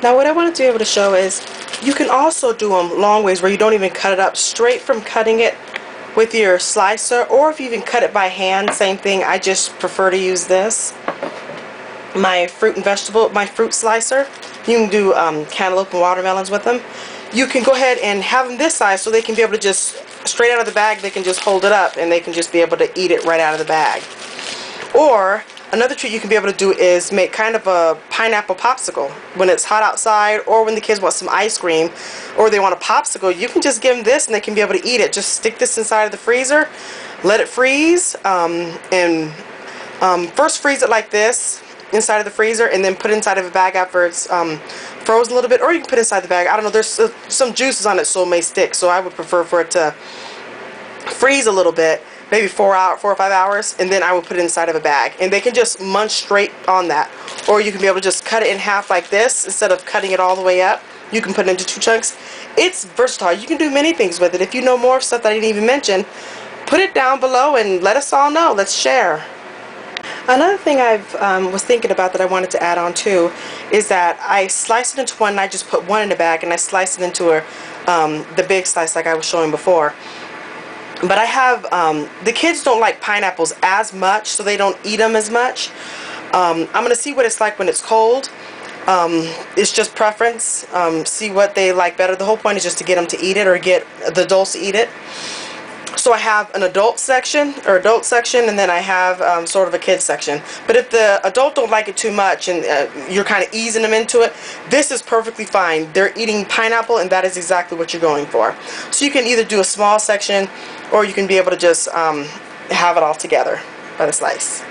Now what I wanted to be able to show is you can also do them long ways where you don't even cut it up, straight from cutting it with your slicer, or if you even cut it by hand, same thing. I just prefer to use this, my fruit slicer. You can do cantaloupe and watermelons with them. You can go ahead and have them this size so they can be able to just, straight out of the bag, they can just hold it up and they can just be able to eat it right out of the bag. Or another treat you can be able to do is make kind of a pineapple popsicle when it's hot outside, or when the kids want some ice cream or they want a popsicle. You can just give them this and they can be able to eat it. Just stick this inside of the freezer, let it freeze, and first freeze it like this inside of the freezer, and then put it inside of a bag after it's frozen a little bit, or you can put it inside the bag. I don't know, there's some juices on it, so it may stick, so I would prefer for it to freeze a little bit, maybe 4 or 5 hours, and then I will put it inside of a bag, and they can just munch straight on that. Or you can be able to just cut it in half like this instead of cutting it all the way up. You can put it into 2 chunks. It's versatile. You can do many things with it. If you know more stuff that I didn't even mention, put it down below and let us all know. Let's share. Another thing I was thinking about that I wanted to add on too is that I slice it into one, and I just put one in the bag, and I slice it into the big slice like I was showing before. But I have, the kids don't like pineapples as much, so they don't eat them as much. I'm going to see what it's like when it's cold. It's just preference. See what they like better. The whole point is just to get them to eat it, or get the adults to eat it. So I have an adult section, and then I have sort of a kids section. But if the adult don't like it too much and you're kind of easing them into it, this is perfectly fine. They're eating pineapple, and that is exactly what you're going for. So you can either do a small section, or you can be able to just have it all together by the slice.